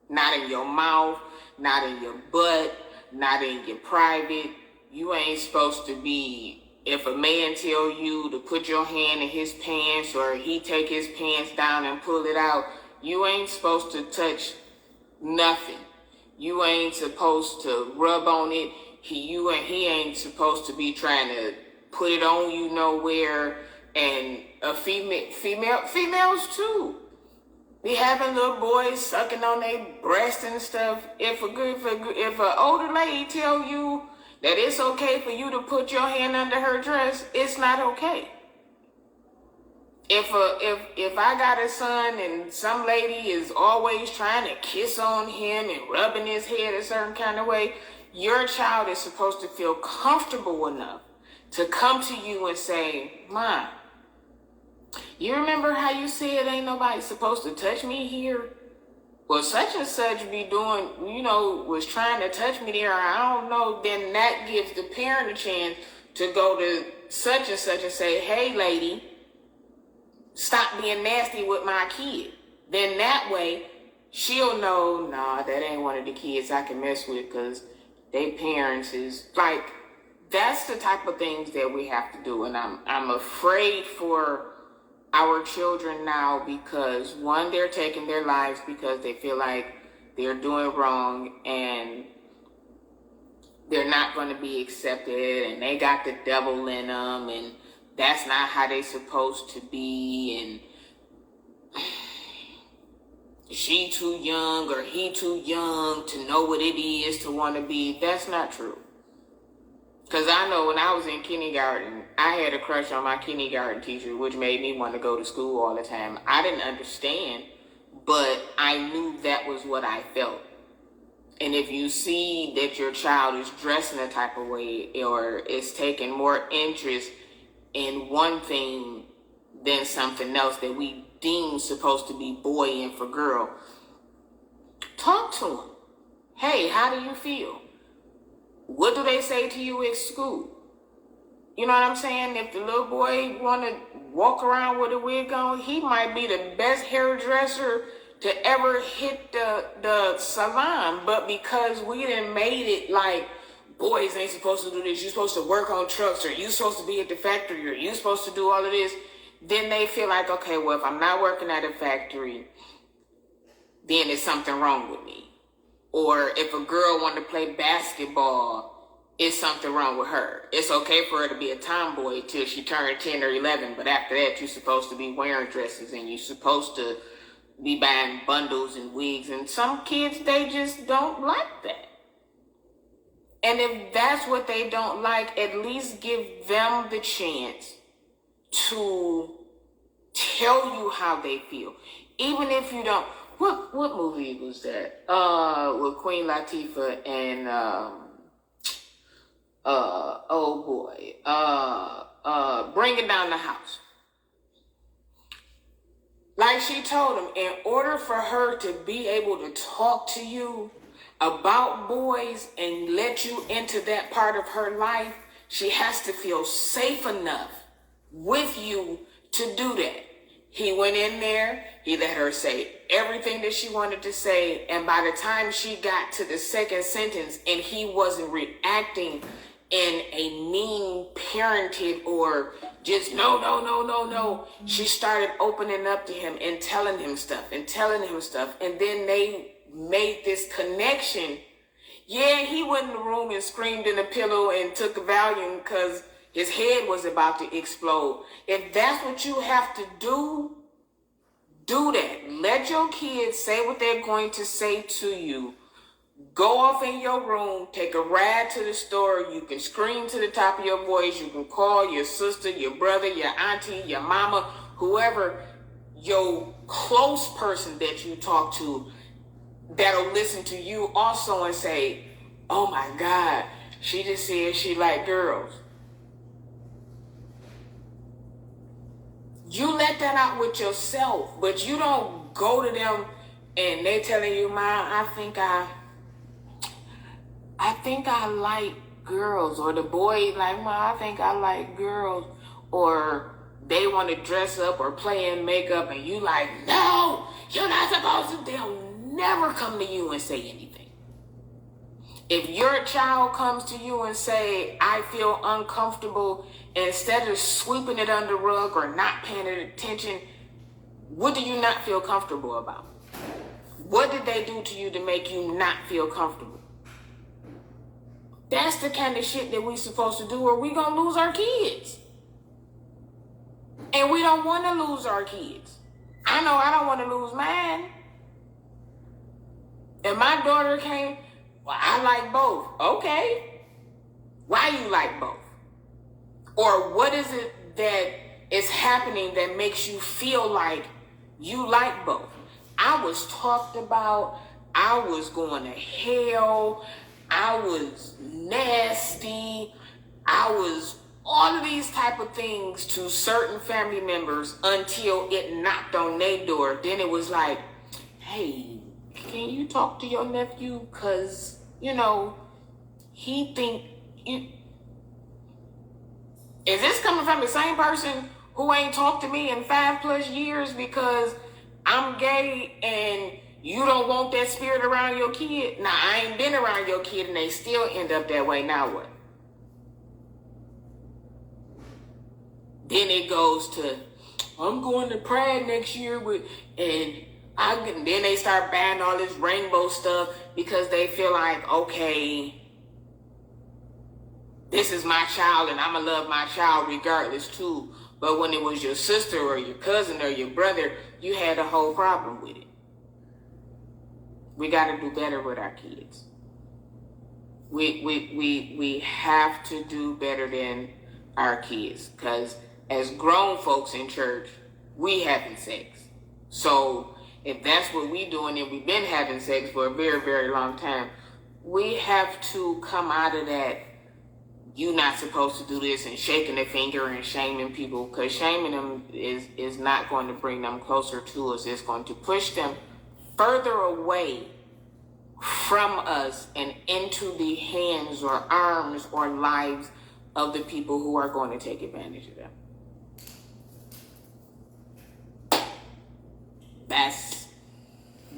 Not in your mouth, not in your butt, not in your private. You ain't supposed to be, if a man tell you to put your hand in his pants or he take his pants down and pull it out, you ain't supposed to touch nothing. You ain't supposed to rub on it. He ain't supposed to be trying to put it on you nowhere. And females too. Be having little boys sucking on their breasts and stuff. If an older lady tell you that it's okay for you to put your hand under her dress, it's not okay. If I got a son and some lady is always trying to kiss on him and rubbing his head a certain kind of way, your child is supposed to feel comfortable enough to come to you and say, Mom, you remember how you said ain't nobody supposed to touch me here? Well, such and such be doing, was trying to touch me there. I don't know. Then that gives the parent a chance to go to such and such and say, hey, lady, stop being nasty with my kid. Then that way, she'll know, nah, that ain't one of the kids I can mess with because they parents is like, that's the type of things that we have to do. And I'm afraid for our children now because one, they're taking their lives because they feel like they're doing wrong and they're not going to be accepted and they got the devil in them and that's not how they supposed to be and she too young or he too young to know what it is to want to be. That's not true. Because I know when I was in kindergarten, I had a crush on my kindergarten teacher, which made me want to go to school all the time. I didn't understand, but I knew that was what I felt. And if you see that your child is dressing a type of way or is taking more interest in one thing than something else that we deem supposed to be boy and for girl, talk to them. Hey, how do you feel? What do they say to you at school? You know what I'm saying? If the little boy want to walk around with a wig on, he might be the best hairdresser to ever hit the salon. But because we done made it like boys ain't supposed to do this, you're supposed to work on trucks, or you're supposed to be at the factory, or you're supposed to do all of this, then they feel like, okay, well, if I'm not working at a factory, then there's something wrong with me. Or if a girl wanted to play basketball, it's something wrong with her. It's okay for her to be a tomboy till she turned 10 or 11, but after that, you're supposed to be wearing dresses and you're supposed to be buying bundles and wigs. And some kids, they just don't like that. And if that's what they don't like, at least give them the chance to tell you how they feel. Even if you don't. What movie was that? With Queen Latifah and Bringing Down the House. Like she told him, in order for her to be able to talk to you about boys and let you into that part of her life, she has to feel safe enough with you to do that. He went in there, he let her say everything that she wanted to say, and by the time she got to the second sentence and he wasn't reacting in a mean parented or just no, she started opening up to him and telling him stuff, and then they made this connection. Yeah, he went in the room and screamed in the pillow and took a Valium because His head was about to explode. If that's what you have to do, do that. Let your kids say what they're going to say to you. Go off in your room, take a ride to the store. You can scream to the top of your voice. You can call your sister, your brother, your auntie, your mama, whoever, your close person that you talk to that'll listen to you also and say, oh my God, she just said she like girls. You let that out with yourself, but you don't go to them and they telling you, Mom, I think I like girls, or the boy like, Mom, I think I like girls, or they want to dress up or play in makeup and you like, no, you're not supposed to. They'll never come to you and say anything. If your child comes to you and say, I feel uncomfortable, instead of sweeping it under the rug or not paying attention, what do you not feel comfortable about? What did they do to you to make you not feel comfortable? That's the kind of shit that we supposed to do, or we gonna lose our kids. And we don't want to lose our kids. I know I don't want to lose mine. If my daughter came, well, I like both. Okay. Why you like both? Or what is it that is happening that makes you feel like you like both? I was talked about. I was going to hell. I was nasty. I was all of these type of things to certain family members until it knocked on their door. Then it was like, hey, can you talk to your nephew? Because, he think you... Is this coming from the same person who ain't talked to me in 5+ years because I'm gay and you don't want that spirit around your kid? Now, I ain't been around your kid and they still end up that way. Now what? Then it goes to, I'm going to Pride next year then they start buying all this rainbow stuff because they feel like, okay, this is my child and I'm going to love my child regardless too. But when it was your sister or your cousin or your brother, you had a whole problem with it. We got to do better with our kids. We have to do better than our kids, because as grown folks in church, we having sex. So if that's what we doing and we've been having sex for a very, very long time, we have to come out of that you not supposed to do this and shaking the finger and shaming people, because shaming them is not going to bring them closer to us. It's going to push them further away from us and into the hands or arms or lives of the people who are going to take advantage of them.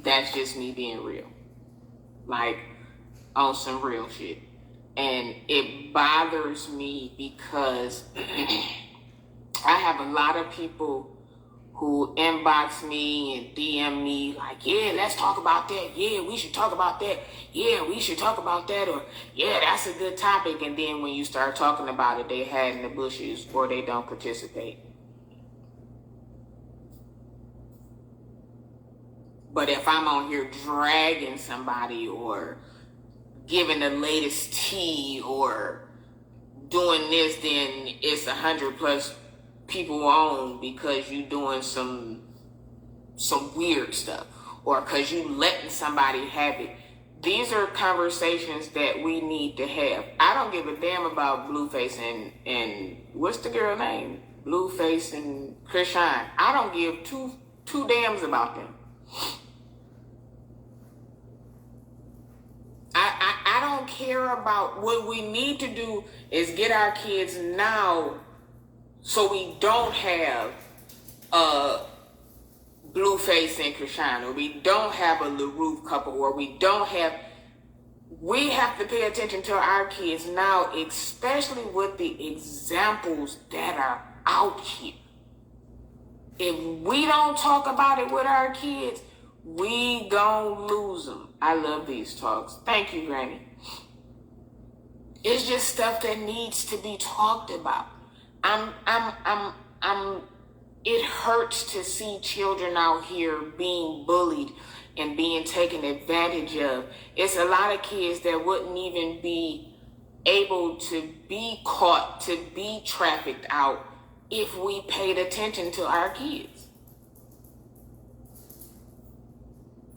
That's just me being real. Like, on some real shit. And it bothers me because I have a lot of people who inbox me and DM me like, yeah, let's talk about that. Yeah, we should talk about that. Yeah, we should talk about that. Or, yeah, that's a good topic. And then when you start talking about it, they hide in the bushes or they don't participate. But if I'm on here dragging somebody or giving the latest tea or doing this, then it's 100+ people on because you doing some weird stuff or because you letting somebody have it. These are conversations that we need to have. I don't give a damn about Blueface and what's the girl name? Blueface and Krishan. I don't give two damns about them. I don't care about what we need to do is get our kids now so we don't have Blueface and Krishan, or we don't have a LaRouche couple, or we have to pay attention to our kids now, especially with the examples that are out here. If we don't talk about it with our kids, we gon' lose them. I love these talks. Thank you, Granny. It's just stuff that needs to be talked about. It hurts to see children out here being bullied and being taken advantage of. It's a lot of kids that wouldn't even be able to be caught, to be trafficked out if we paid attention to our kids.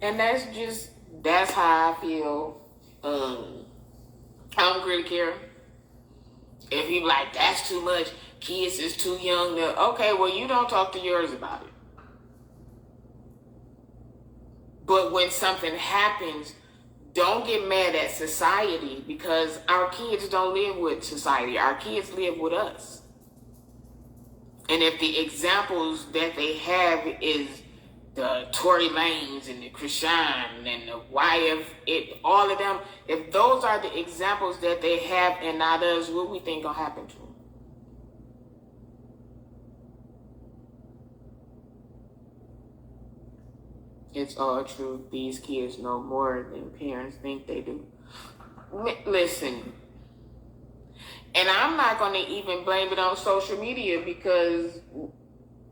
And that's how I feel. I don't really care if he like, that's too much, kids is too young to, okay, well, you don't talk to yours about it. But when something happens, don't get mad at society, because our kids don't live with society. Our kids live with us. And if the examples that they have is the Tory Lanes and the Krishan and the YF, all of them, if those are the examples that they have and not us, what we think gonna happen to them? It's all true. These kids know more than parents think they do. Listen, and I'm not going to even blame it on social media, because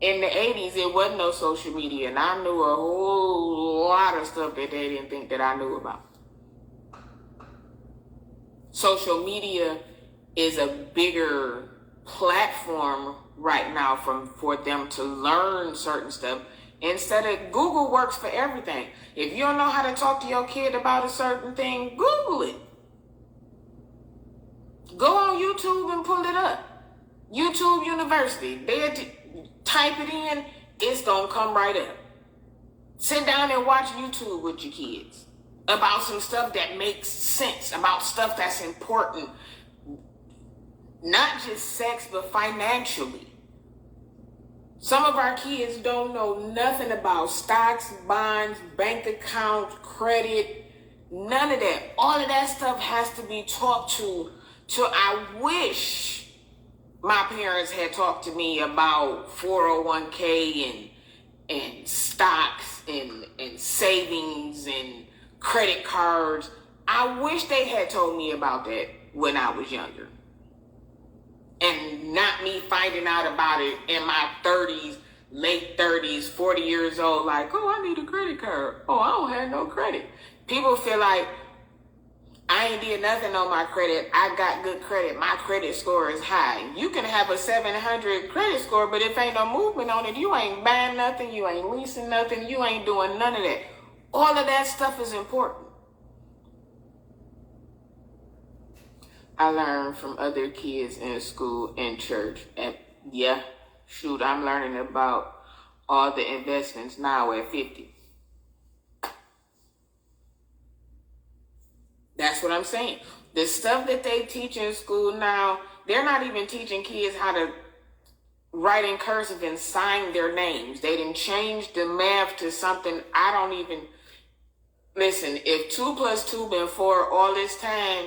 in the 80s, it wasn't no social media, and I knew a whole lot of stuff that they didn't think that I knew about. Social media is a bigger platform right now for them to learn certain stuff. Instead of, Google works for everything. If you don't know how to talk to your kid about a certain thing, Google it. Go on YouTube and pull it up. YouTube University. Type it in, it's going to come right up. Sit down and watch YouTube with your kids about some stuff that makes sense, about stuff that's important. Not just sex, but financially. Some of our kids don't know nothing about stocks, bonds, bank accounts, credit, none of that. All of that stuff has to be talked to. I wish my parents had talked to me about 401k and stocks and savings and credit cards. I wish they had told me about that when I was younger. And not me finding out about it in my 30s, late 30s, 40 years old, like, oh, I need a credit card. Oh, I don't have no credit. People feel like, I ain't did nothing on my credit. I got good credit. My credit score is high. You can have a 700 credit score, but if ain't no movement on it, you ain't buying nothing, you ain't leasing nothing, you ain't doing none of that. All of that stuff is important. I learned from other kids in school and church. And yeah, shoot, I'm learning about all the investments now at 50. That's what I'm saying. The stuff that they teach in school now, they're not even teaching kids how to write in cursive and sign their names. They didn't change the math to something I don't even... Listen, if 2 + 2 been 4 all this time,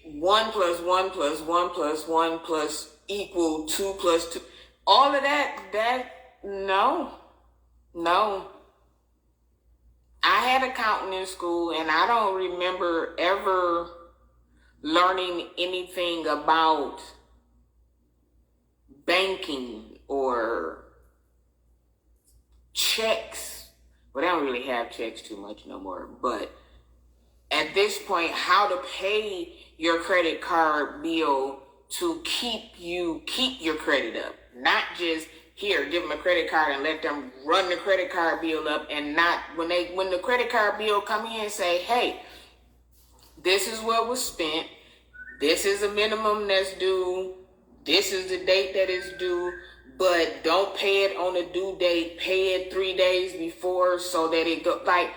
1 + 1 + 1 + 1 + equal 2 + 2. All of that, no. I had accounting in school, and I don't remember ever learning anything about banking or checks. Well, they don't really have checks too much no more, but at this point, how to pay your credit card bill to keep your credit up. Not just, here, give them a credit card and let them run the credit card bill up, and not, when the credit card bill come in and say, hey, this is what was spent, this is a minimum that's due, this is the date that is due, but don't pay it on a due date, pay it 3 days before so that it go, like,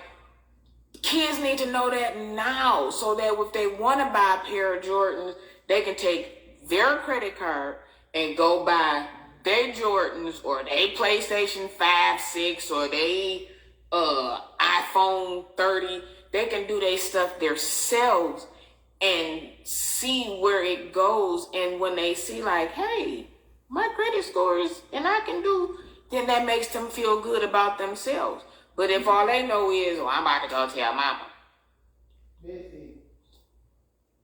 kids need to know that now, so that if they want to buy a pair of Jordans, they can take their credit card and go buy their Jordans or their PlayStation 5, 6, or they iPhone 30. They can do their stuff themselves and see where it goes. And when they see like, hey, my credit score is, and I can do, then that makes them feel good about themselves. But if all they know is, oh, I'm about to go tell mama.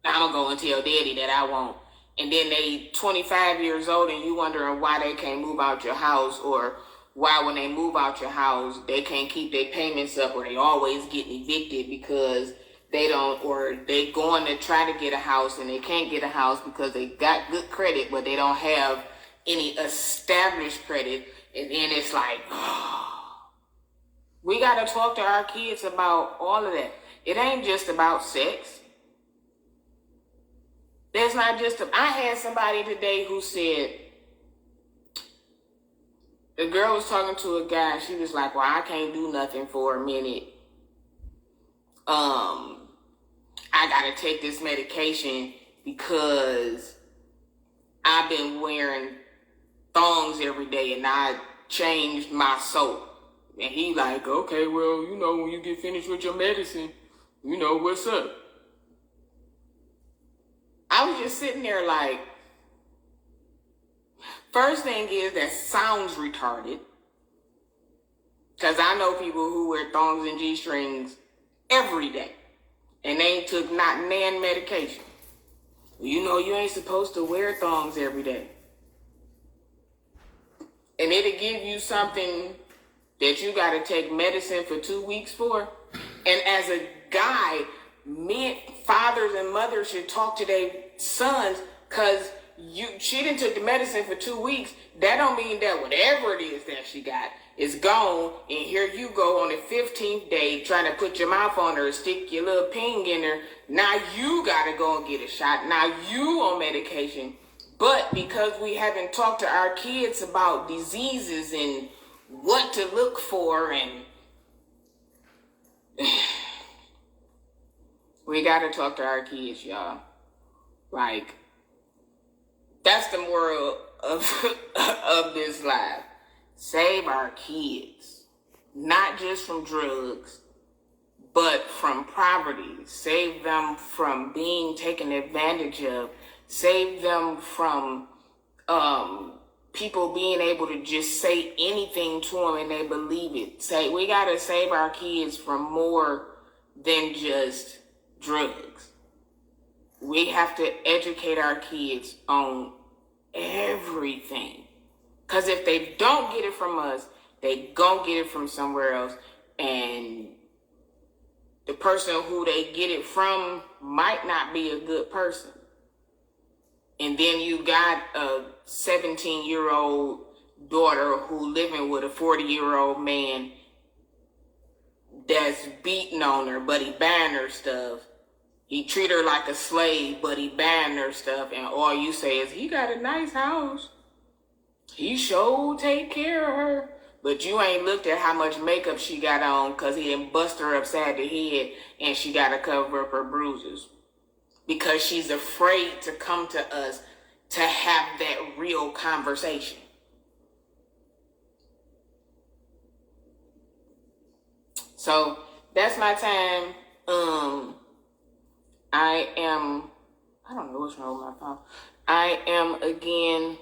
I'm gonna go and tell daddy that I won't. And then they 25 years old and you wondering why they can't move out your house, or why when they move out your house they can't keep their payments up, or they always getting evicted because they don't, or they going to try to get a house and they can't get a house because they got good credit but they don't have any established credit. And then it's like, we got to talk to our kids about all of that. It ain't just about sex. There's not just I had somebody today who said, the girl was talking to a guy and she was like, well, I can't do nothing for a minute. I got to take this medication because I've been wearing thongs every day and I changed my soap. And he like, okay, well, when you get finished with your medicine, what's up? I was just sitting there like, first thing is that sounds retarded. Because I know people who wear thongs and G-strings every day. And they took not nan medication. You ain't supposed to wear thongs every day. And it'll give you something that you got to take medicine for 2 weeks for. And as a guy, fathers and mothers should talk to their sons, because she done took the medicine for 2 weeks. That don't mean that whatever it is that she got is gone, and here you go on the 15th day trying to put your mouth on her, stick your little ping in her. Now you gotta go and get a shot. Now you on medication. But because we haven't talked to our kids about diseases and what to look for, and we gotta talk to our kids, y'all. Like, that's the moral of this life. Save our kids, not just from drugs, but from poverty. Save them from being taken advantage of. Save them from people being able to just say anything to them and they believe it. We gotta save our kids from more than just drugs. We have to educate our kids on everything. Because if they don't get it from us, they gon' get it from somewhere else. And the person who they get it from might not be a good person. And then you got a 17-year-old daughter who living with a 40-year-old man that's beating on her, but he buying her stuff. He treat her like a slave, but he buying her stuff. And all you say is, he got a nice house. He sure take care of her. But you ain't looked at how much makeup she got on, because he done bust her upside the head and she got to cover up her bruises. Because she's afraid to come to us to have that real conversation. So that's my time. I don't know what's wrong with my phone. I am again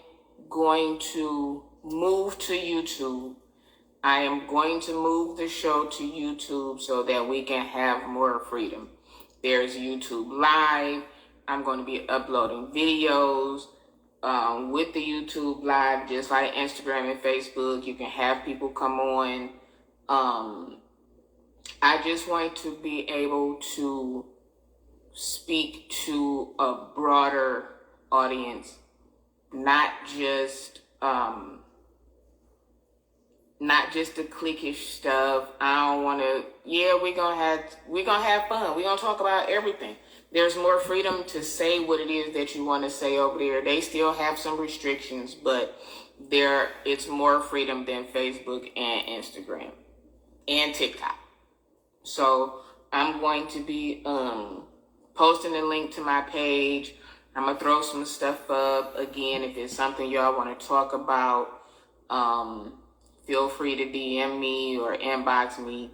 going to move to YouTube. I am going to move the show to YouTube so that we can have more freedom. There's YouTube Live. I'm going to be uploading videos with the YouTube Live, just like Instagram and Facebook. You can have people come on. I just want to be able to speak to a broader audience, not just the cliquish stuff. I don't want to. Yeah, we're gonna have fun. We're gonna talk about everything. There's more freedom to say what it is that you want to say over there. They still have some restrictions, but it's more freedom than Facebook and Instagram and TikTok. So I'm going to be posting a link to my page. I'm going to throw some stuff up. Again, if it's something y'all want to talk about, feel free to DM me or inbox me.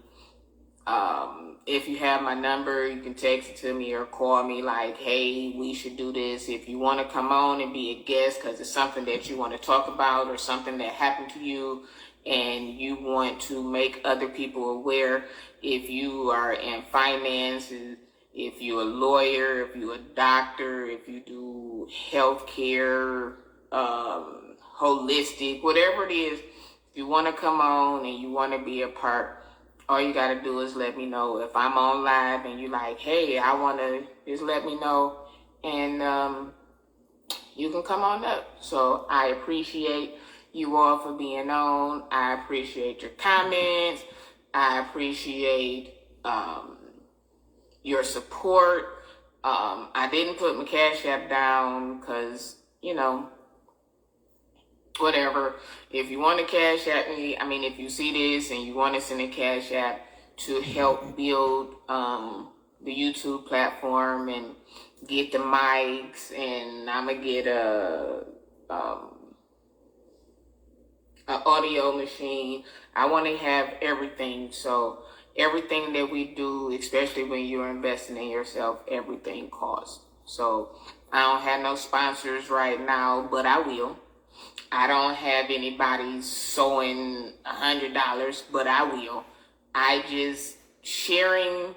If you have my number, you can text it to me or call me like, hey, we should do this. If you want to come on and be a guest because it's something that you want to talk about or something that happened to you and you want to make other people aware, if you are in finances if you're a lawyer, if you're a doctor, if you do healthcare, holistic, whatever it is, if you want to come on and you want to be a part, all you got to do is let me know. If I'm on live and you like, hey, I want to, just let me know, and you can come on up. So I appreciate you all for being on. I appreciate your comments. I appreciate your support. I didn't put my Cash App down because, whatever. If you want to Cash App me, if you see this and you want to send a Cash App to help build the YouTube platform and get the mics, and I'm going to get a audio machine. I want to have everything. So everything that we do, especially when you're investing in yourself, everything costs. So I don't have no sponsors right now, but I will. I don't have anybody sewing $100, but I will. Sharing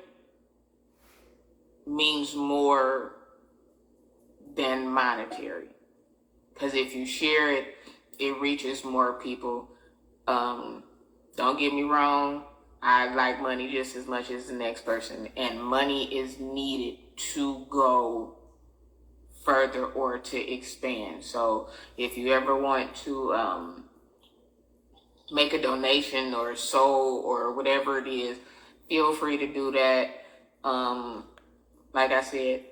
means more than monetary. Because if you share it, it reaches more people. Don't get me wrong. I like money just as much as the next person. And money is needed to go further or to expand. So if you ever want to make a donation or sow or whatever it is, feel free to do that. Like I said,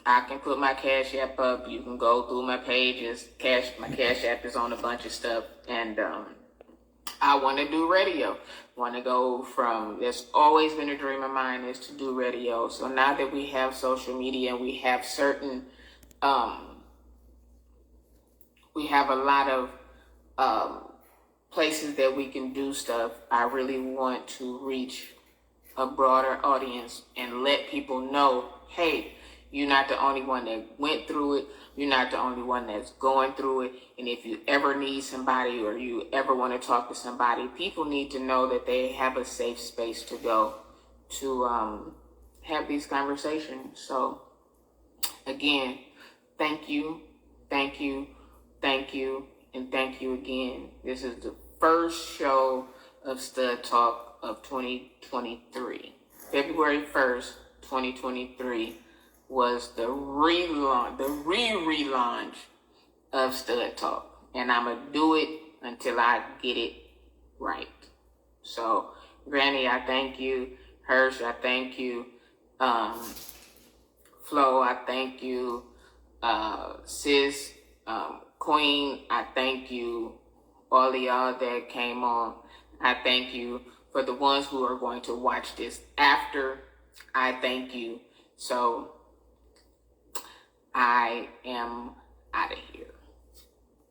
I can put my Cash App up. You can go through my pages. My Cash App is on a bunch of stuff. And I want to do radio. Want to go from, that's always been a dream of mine, is to do radio. So now that we have social media and we have certain, we have a lot of places that we can do stuff, I really want to reach a broader audience and let people know, hey, you're not the only one that went through it. You're not the only one that's going through it. And if you ever need somebody or you ever want to talk to somebody, people need to know that they have a safe space to go to have these conversations. So again, thank you, thank you, thank you, and thank you again. This is the first show of Stud Talk of 2023. February 1st, 2023 was the relaunch of Stud Talk. And I'm going to do it until I get it right. So, Granny, I thank you. Hirsch, I thank you. Flo, I thank you. Sis, Queen, I thank you. All of y'all that came on, I thank you. For the ones who are going to watch this after, I thank you. So, I am out of here.